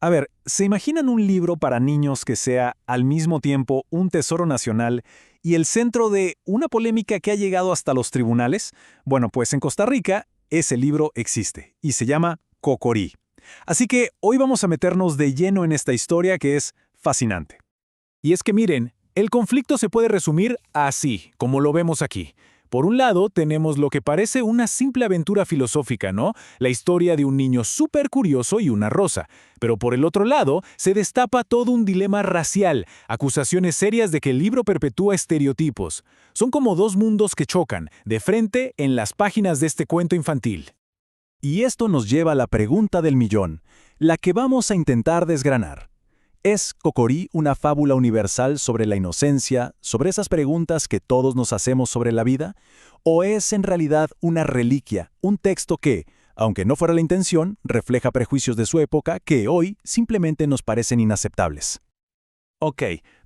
A ver, ¿se imaginan un libro para niños que sea al mismo tiempo un tesoro nacional y el centro de una polémica que ha llegado hasta los tribunales? Bueno, pues en Costa Rica ese libro existe y se llama Cocorí. Así que hoy vamos a meternos de lleno en esta historia que es fascinante. Y es que miren, el conflicto se puede resumir así, como lo vemos aquí. Por un lado, tenemos lo que parece una simple aventura filosófica, ¿no? La historia de un niño súper curioso y una rosa. Pero por el otro lado, se destapa todo un dilema racial, acusaciones serias de que el libro perpetúa estereotipos. Son como dos mundos que chocan, de frente, en las páginas de este cuento infantil. Y esto nos lleva a la pregunta del millón, la que vamos a intentar desgranar. ¿Es Cocorí una fábula universal sobre la inocencia, sobre esas preguntas que todos nos hacemos sobre la vida? ¿O es en realidad una reliquia, un texto que, aunque no fuera la intención, refleja prejuicios de su época que hoy simplemente nos parecen inaceptables? Ok,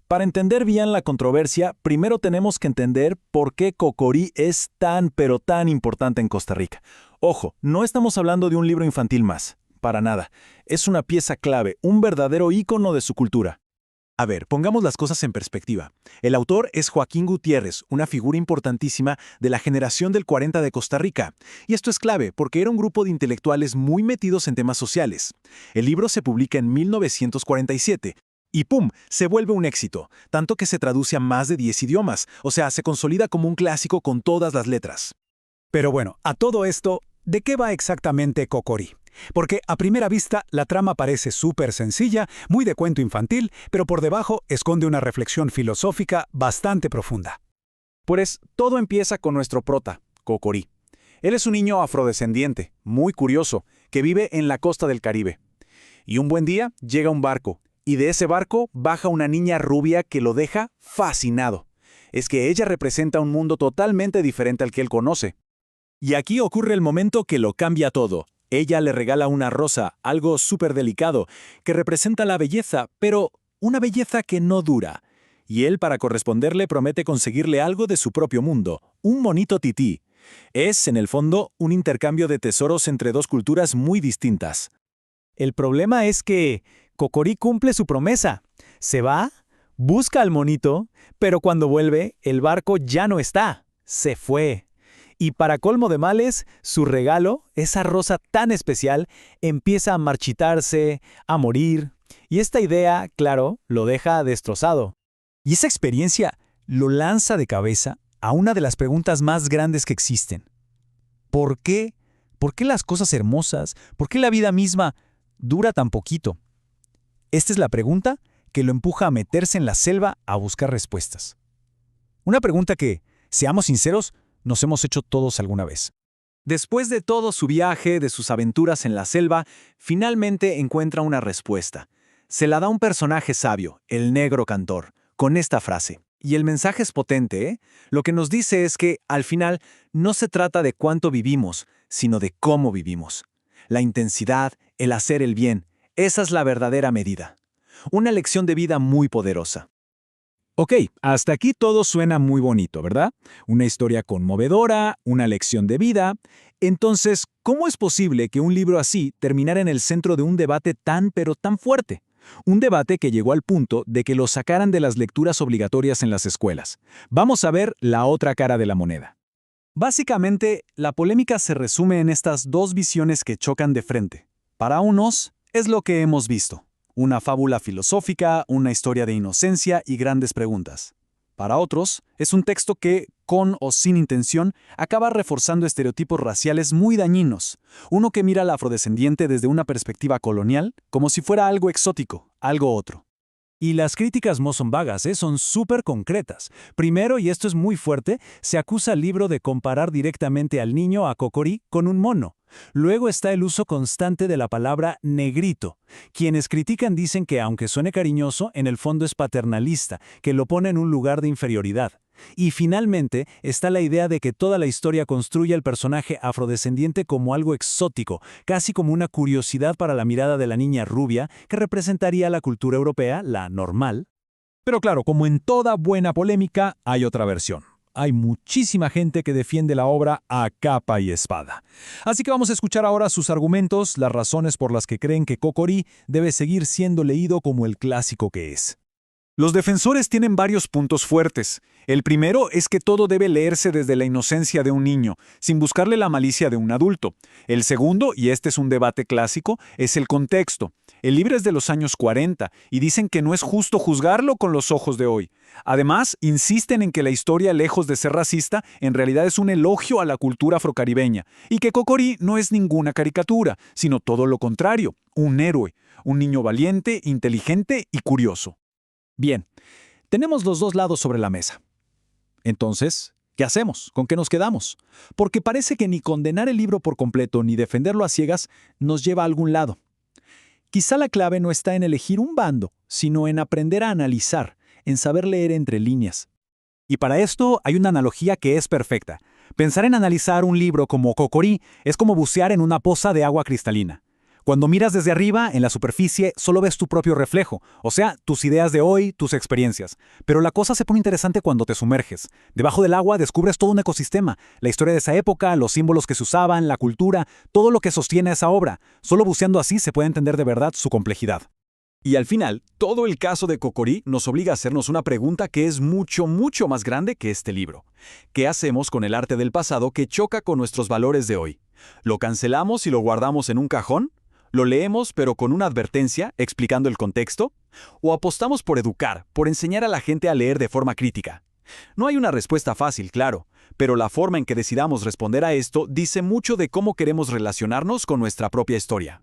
para entender bien la controversia, primero tenemos que entender por qué Cocorí es tan pero tan importante en Costa Rica. Ojo, no estamos hablando de un libro infantil más. Para nada. Es una pieza clave, un verdadero ícono de su cultura. A ver, pongamos las cosas en perspectiva. El autor es Joaquín Gutiérrez, una figura importantísima de la generación del 40 de Costa Rica. Y esto es clave porque era un grupo de intelectuales muy metidos en temas sociales. El libro se publica en 1947. Y ¡pum!, se vuelve un éxito, tanto que se traduce a más de 10 idiomas, o sea, se consolida como un clásico con todas las letras. Pero bueno, a todo esto, ¿de qué va exactamente Cocorí? Porque a primera vista la trama parece súper sencilla, muy de cuento infantil, pero por debajo esconde una reflexión filosófica bastante profunda. Pues todo empieza con nuestro prota, Cocorí. Él es un niño afrodescendiente, muy curioso, que vive en la costa del Caribe. Y un buen día llega un barco, y de ese barco baja una niña rubia que lo deja fascinado. Es que ella representa un mundo totalmente diferente al que él conoce. Y aquí ocurre el momento que lo cambia todo. Ella le regala una rosa, algo súper delicado, que representa la belleza, pero una belleza que no dura. Y él, para corresponderle, promete conseguirle algo de su propio mundo, un monito tití. Es, en el fondo, un intercambio de tesoros entre dos culturas muy distintas. El problema es que Cocorí cumple su promesa. Se va, busca al monito, pero cuando vuelve, el barco ya no está. Se fue. Y para colmo de males, su regalo, esa rosa tan especial, empieza a marchitarse, a morir. Y esta idea, claro, lo deja destrozado. Y esa experiencia lo lanza de cabeza a una de las preguntas más grandes que existen. ¿Por qué? ¿Por qué las cosas hermosas? ¿Por qué la vida misma dura tan poquito? Esta es la pregunta que lo empuja a meterse en la selva a buscar respuestas. Una pregunta que, seamos sinceros, nos hemos hecho todos alguna vez. Después de todo su viaje, de sus aventuras en la selva, finalmente encuentra una respuesta. Se la da un personaje sabio, el negro cantor, con esta frase. Y el mensaje es potente, ¿eh? Lo que nos dice es que, al final, no se trata de cuánto vivimos, sino de cómo vivimos. La intensidad, el hacer el bien, esa es la verdadera medida. Una lección de vida muy poderosa. Ok, hasta aquí todo suena muy bonito, ¿verdad? Una historia conmovedora, una lección de vida. Entonces, ¿cómo es posible que un libro así terminara en el centro de un debate tan pero tan fuerte? Un debate que llegó al punto de que lo sacaran de las lecturas obligatorias en las escuelas. Vamos a ver la otra cara de la moneda. Básicamente, la polémica se resume en estas dos visiones que chocan de frente. Para unos, es lo que hemos visto. Una fábula filosófica, una historia de inocencia y grandes preguntas. Para otros, es un texto que, con o sin intención, acaba reforzando estereotipos raciales muy dañinos. Uno que mira al afrodescendiente desde una perspectiva colonial, como si fuera algo exótico, algo otro. Y las críticas no son vagas, son súper concretas. Primero, y esto es muy fuerte, se acusa al libro de comparar directamente al niño, a Cocorí, con un mono. Luego está el uso constante de la palabra negrito. Quienes critican dicen que, aunque suene cariñoso, en el fondo es paternalista, que lo pone en un lugar de inferioridad. Y finalmente está la idea de que toda la historia construye al personaje afrodescendiente como algo exótico, casi como una curiosidad para la mirada de la niña rubia, que representaría la cultura europea, la normal. Pero claro, como en toda buena polémica, hay otra versión. hay muchísima gente que defiende la obra a capa y espada. Así que vamos a escuchar ahora sus argumentos, las razones por las que creen que Kokori debe seguir siendo leído como el clásico que es. Los defensores tienen varios puntos fuertes. El primero es que todo debe leerse desde la inocencia de un niño, sin buscarle la malicia de un adulto. El segundo, y este es un debate clásico, es el contexto. El libro es de los años 40 y dicen que no es justo juzgarlo con los ojos de hoy. Además, insisten en que la historia, lejos de ser racista, en realidad es un elogio a la cultura afrocaribeña y que Kokori no es ninguna caricatura, sino todo lo contrario, un héroe, un niño valiente, inteligente y curioso. Bien, tenemos los dos lados sobre la mesa. Entonces, ¿qué hacemos? ¿Con qué nos quedamos? Porque parece que ni condenar el libro por completo ni defenderlo a ciegas nos lleva a algún lado. Quizá la clave no está en elegir un bando, sino en aprender a analizar, en saber leer entre líneas. Y para esto hay una analogía que es perfecta. Pensar en analizar un libro como Kokori es como bucear en una poza de agua cristalina. Cuando miras desde arriba, en la superficie, solo ves tu propio reflejo, o sea, tus ideas de hoy, tus experiencias. Pero la cosa se pone interesante cuando te sumerges. Debajo del agua descubres todo un ecosistema, la historia de esa época, los símbolos que se usaban, la cultura, todo lo que sostiene esa obra. Solo buceando así se puede entender de verdad su complejidad. Y al final, todo el caso de Kokori nos obliga a hacernos una pregunta que es mucho más grande que este libro. ¿Qué hacemos con el arte del pasado que choca con nuestros valores de hoy? ¿Lo cancelamos y lo guardamos en un cajón? ¿Lo leemos pero con una advertencia, explicando el contexto? ¿O apostamos por educar, por enseñar a la gente a leer de forma crítica? No hay una respuesta fácil, claro, pero la forma en que decidamos responder a esto dice mucho de cómo queremos relacionarnos con nuestra propia historia.